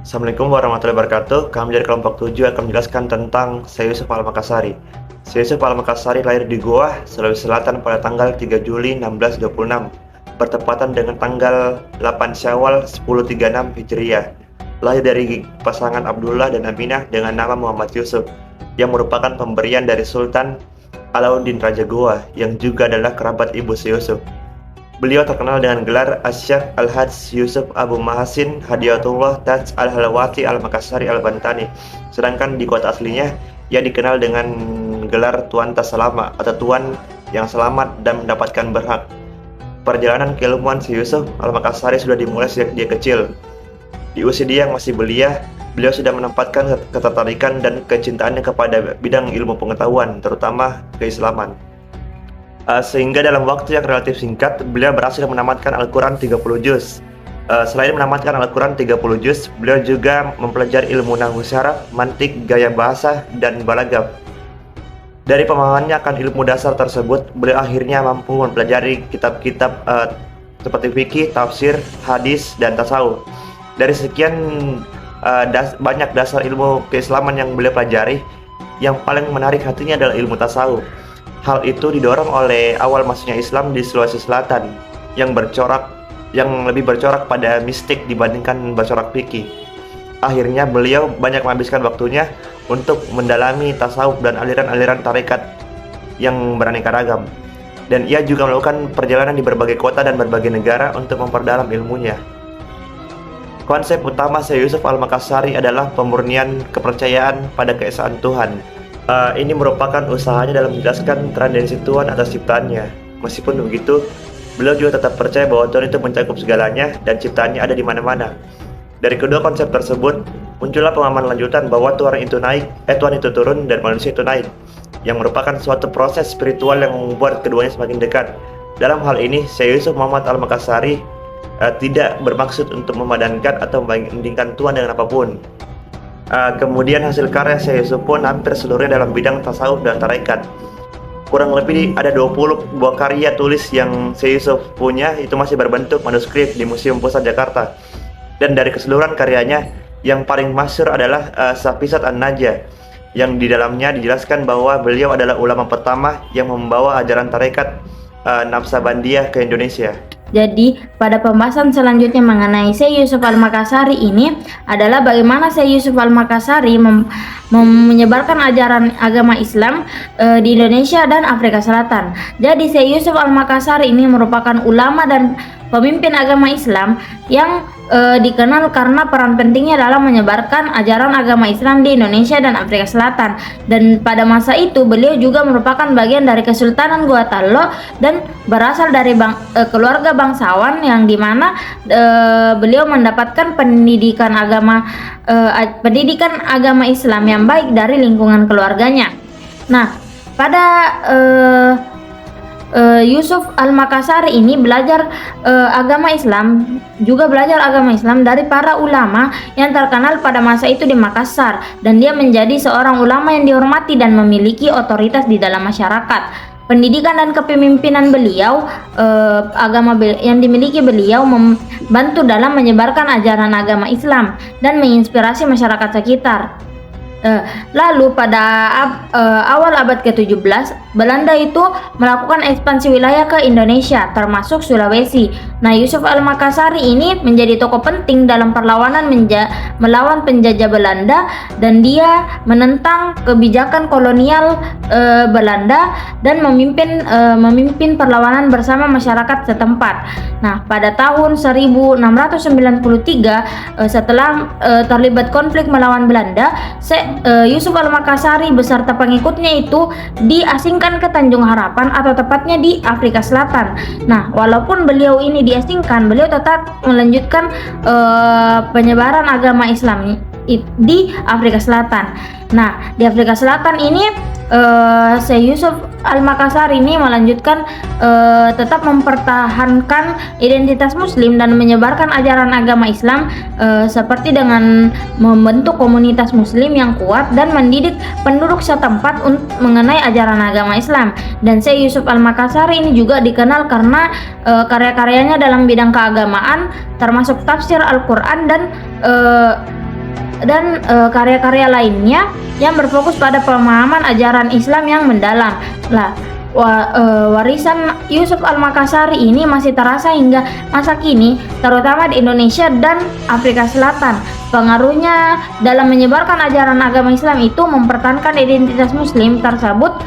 Assalamualaikum warahmatullahi wabarakatuh. Kami dari kelompok 7 akan menjelaskan tentang Syekh Yusuf Al-Makassari. Syekh Yusuf Al-Makassari lahir di Goa, Sulawesi Selatan pada tanggal 3 Juli 1626, bertepatan dengan tanggal 8 Syawal 1036 Hijriah. Lahir dari pasangan Abdullah dan Aminah dengan nama Muhammad Yusuf, yang merupakan pemberian dari Sultan Alauddin Raja Goa, yang juga adalah kerabat ibu Syekh Yusuf. Beliau terkenal dengan gelar Asy-Syaikh Al-Hadz Yusuf Abu Mahasin Hadiyatullah Taj Al-Halawati Al-Makassari Al-Bantani. Sedangkan di kota aslinya, ia dikenal dengan gelar Tuan Tasalama atau Tuan yang selamat dan mendapatkan berhak. Perjalanan keilmuan Syekh Yusuf Al-Makassari sudah dimulai sejak dia kecil. Di usia dia yang masih belia, beliau sudah menempatkan ketertarikan dan kecintaannya kepada bidang ilmu pengetahuan, terutama keislaman. Sehingga dalam waktu yang relatif singkat, beliau berhasil menamatkan Al-Quran 30 juz. Selain menamatkan Al-Quran 30 juz, beliau juga mempelajari ilmu nahwu syaraf, mantik, gaya bahasa, dan balagaf. Dari pemahamannya akan ilmu dasar tersebut, beliau akhirnya mampu mempelajari kitab-kitab seperti fikih, tafsir, hadis, dan tasawuf. Dari sekian banyak dasar ilmu keislaman yang beliau pelajari, yang paling menarik hatinya adalah ilmu tasawuf. Hal itu didorong oleh awal masuknya Islam di Sulawesi Selatan yang lebih bercorak pada mistik dibandingkan bercorak fikih. Akhirnya beliau banyak menghabiskan waktunya untuk mendalami tasawuf dan aliran-aliran tarekat yang beraneka ragam. Dan ia juga melakukan perjalanan di berbagai kota dan berbagai negara untuk memperdalam ilmunya. Konsep utama Syekh Yusuf Al-Makassari adalah pemurnian kepercayaan pada keesaan Tuhan. Ini merupakan usahanya dalam menjelaskan tendensi Tuhan atas ciptaannya. Meskipun begitu, beliau juga tetap percaya bahwa Tuhan itu mencakup segalanya dan ciptaannya ada di mana-mana. Dari kedua konsep tersebut, muncullah pemahaman lanjutan bahwa Tuhan itu turun dan manusia itu naik, yang merupakan suatu proses spiritual yang membuat keduanya semakin dekat. Dalam hal ini, Syekh Yusuf Muhammad Al-Makassari tidak bermaksud untuk memadankan atau membandingkan Tuhan dengan apapun. Kemudian hasil karya Syekh Yusuf pun hampir seluruhnya dalam bidang tasawuf dan tarekat. Kurang lebih ada 20 buah karya tulis yang Syekh Yusuf punya, itu masih berbentuk manuskrip di Museum Pusat Jakarta. Dan dari keseluruhan karyanya, yang paling masyhur adalah Safisat An-Najah, yang di dalamnya dijelaskan bahwa beliau adalah ulama pertama yang membawa ajaran tarekat Naqsabandiyah ke Indonesia. Jadi, pada pembahasan selanjutnya mengenai Syekh Yusuf Al-Makassari ini adalah bagaimana Syekh Yusuf Al-Makassari menyebarkan ajaran agama Islam di Indonesia dan Afrika Selatan. Jadi, Syekh Yusuf Al-Makassari ini merupakan ulama dan pemimpin agama Islam yang dikenal karena peran pentingnya dalam menyebarkan ajaran agama Islam di Indonesia dan Afrika Selatan. Dan pada masa itu beliau juga merupakan bagian dari Kesultanan Goa Tallo dan berasal dari keluarga bangsawan yang dimana beliau mendapatkan pendidikan agama Islam yang baik dari lingkungan keluarganya. Nah, pada Yusuf Al-Makassari ini belajar agama Islam dari para ulama yang terkenal pada masa itu di Makassar, dan dia menjadi seorang ulama yang dihormati dan memiliki otoritas di dalam masyarakat. Pendidikan dan kepemimpinan beliau, yang dimiliki beliau membantu dalam menyebarkan ajaran agama Islam dan menginspirasi masyarakat sekitar. Lalu pada awal abad ke-17, Belanda itu melakukan ekspansi wilayah ke Indonesia, termasuk Sulawesi. Nah, Yusuf Al-Makassari ini menjadi tokoh penting dalam perlawanan melawan penjajah Belanda, dan dia menentang kebijakan kolonial Belanda dan memimpin perlawanan bersama masyarakat setempat. Nah, pada tahun 1693, setelah terlibat konflik melawan Belanda, Yusuf Al-Makassari beserta pengikutnya itu diasingkan ke Tanjung Harapan, atau tepatnya di Afrika Selatan. Nah, walaupun beliau ini diasingkan, beliau tetap melanjutkan penyebaran agama Islam di Afrika Selatan. Nah, di Afrika Selatan ini Syekh Yusuf Al-Makassari ini melanjutkan tetap mempertahankan identitas Muslim dan menyebarkan ajaran agama Islam, seperti dengan membentuk komunitas Muslim yang kuat dan mendidik penduduk setempat mengenai ajaran agama Islam. Dan Syekh Yusuf Al-Makassari ini juga dikenal karena karya-karyanya dalam bidang keagamaan, termasuk tafsir Al-Quran dan dan karya-karya lainnya yang berfokus pada pemahaman ajaran Islam yang mendalam. Warisan Yusuf Al-Makassari ini masih terasa hingga masa kini, terutama di Indonesia dan Afrika Selatan. Pengaruhnya dalam menyebarkan ajaran agama Islam itu mempertahankan identitas Muslim tersebut.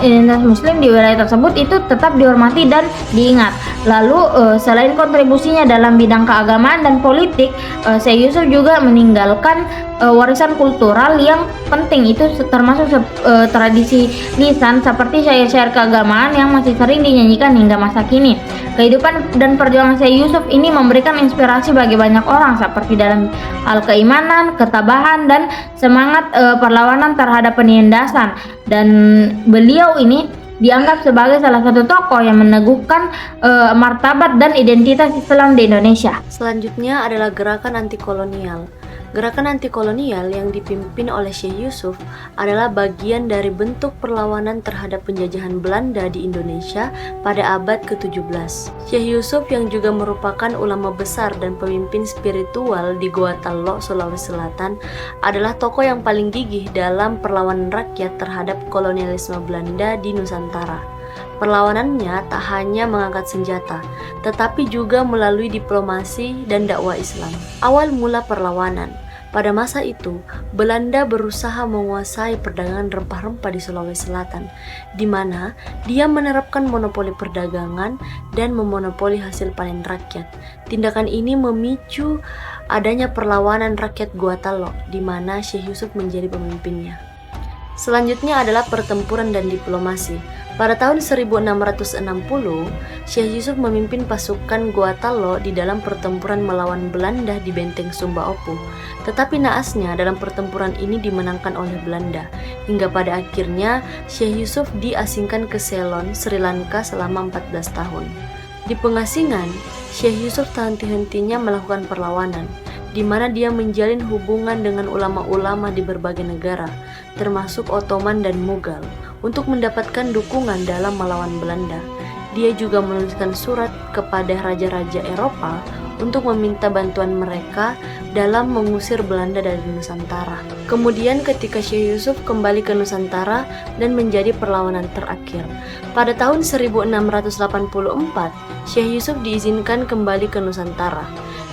Identitas Muslim di wilayah tersebut itu tetap dihormati dan diingat. Lalu selain kontribusinya dalam bidang keagamaan dan politik, Syekh Yusuf juga meninggalkan warisan kultural yang penting, itu termasuk tradisi lisan seperti syair-syair keagamaan yang masih sering dinyanyikan hingga masa kini. Kehidupan dan perjuangan Syekh Yusuf ini memberikan inspirasi bagi banyak orang seperti dalam hal keimanan, ketabahan, dan semangat perlawanan terhadap penindasan. Dan beliau ini dianggap sebagai salah satu tokoh yang meneguhkan martabat dan identitas Islam di Indonesia. Selanjutnya adalah gerakan anti kolonial. Gerakan anti kolonial yang dipimpin oleh Syekh Yusuf adalah bagian dari bentuk perlawanan terhadap penjajahan Belanda di Indonesia pada abad ke-17. Syekh Yusuf yang juga merupakan ulama besar dan pemimpin spiritual di Goa Tallo, Sulawesi Selatan, adalah tokoh yang paling gigih dalam perlawanan rakyat terhadap kolonialisme Belanda di Nusantara. Perlawanannya tak hanya mengangkat senjata, tetapi juga melalui diplomasi dan dakwah Islam. Awal mula perlawanan, pada masa itu, Belanda berusaha menguasai perdagangan rempah-rempah di Sulawesi Selatan, di mana dia menerapkan monopoli perdagangan dan memonopoli hasil panen rakyat. Tindakan ini memicu adanya perlawanan rakyat Goa Tallo, di mana Syekh Yusuf menjadi pemimpinnya. Selanjutnya adalah pertempuran dan diplomasi. Pada tahun 1660, Syekh Yusuf memimpin pasukan Goa Tallo di dalam pertempuran melawan Belanda di Benteng Sumba Opu. Tetapi naasnya dalam pertempuran ini dimenangkan oleh Belanda, hingga pada akhirnya Syekh Yusuf diasingkan ke Ceylon, Sri Lanka selama 14 tahun. Di pengasingan, Syekh Yusuf tak henti-hentinya melakukan perlawanan, di mana dia menjalin hubungan dengan ulama-ulama di berbagai negara, termasuk Ottoman dan Mughal, untuk mendapatkan dukungan dalam melawan Belanda. Dia juga menuliskan surat kepada raja-raja Eropa untuk meminta bantuan mereka dalam mengusir Belanda dari Nusantara. Kemudian ketika Syekh Yusuf kembali ke Nusantara dan menjadi perlawanan terakhir, pada tahun 1684, Syekh Yusuf diizinkan kembali ke Nusantara.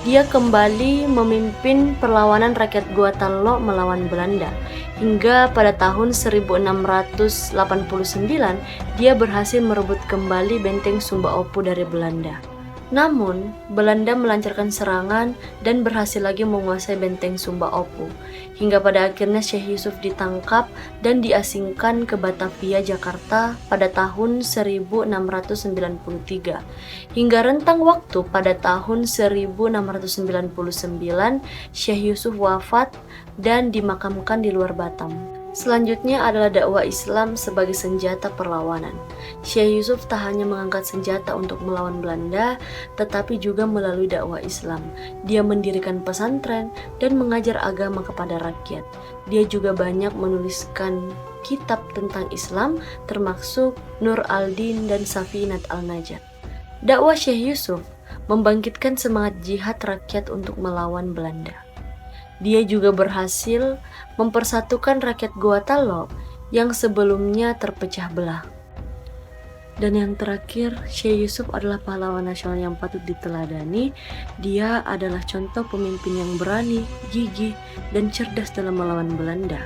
Dia kembali memimpin perlawanan rakyat Goa Tallo melawan Belanda. Hingga pada tahun 1689, dia berhasil merebut kembali Benteng Sumba Opu dari Belanda. Namun, Belanda melancarkan serangan dan berhasil lagi menguasai Benteng Sumba Opu. Hingga pada akhirnya Syekh Yusuf ditangkap dan diasingkan ke Batavia, Jakarta pada tahun 1693. Hingga rentang waktu pada tahun 1699, Syekh Yusuf wafat dan dimakamkan di luar Batam. Selanjutnya adalah dakwah Islam sebagai senjata perlawanan. Syekh Yusuf tak hanya mengangkat senjata untuk melawan Belanda, tetapi juga melalui dakwah Islam. Dia mendirikan pesantren dan mengajar agama kepada rakyat. Dia juga banyak menuliskan kitab tentang Islam, termasuk Nur al-Din dan Safinat al-Najat. Dakwah Syekh Yusuf membangkitkan semangat jihad rakyat untuk melawan Belanda. Dia juga berhasil mempersatukan rakyat Goa Tallo yang sebelumnya terpecah belah. Dan yang terakhir, Syekh Yusuf adalah pahlawan nasional yang patut diteladani. Dia adalah contoh pemimpin yang berani, gigih, dan cerdas dalam melawan Belanda.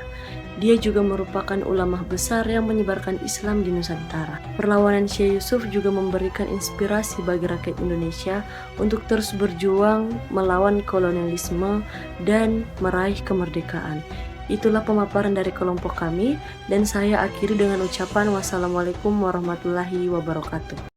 Dia juga merupakan ulama besar yang menyebarkan Islam di Nusantara. Perlawanan Syekh Yusuf juga memberikan inspirasi bagi rakyat Indonesia untuk terus berjuang melawan kolonialisme dan meraih kemerdekaan. Itulah pemaparan dari kelompok kami, dan saya akhiri dengan ucapan wassalamualaikum warahmatullahi wabarakatuh.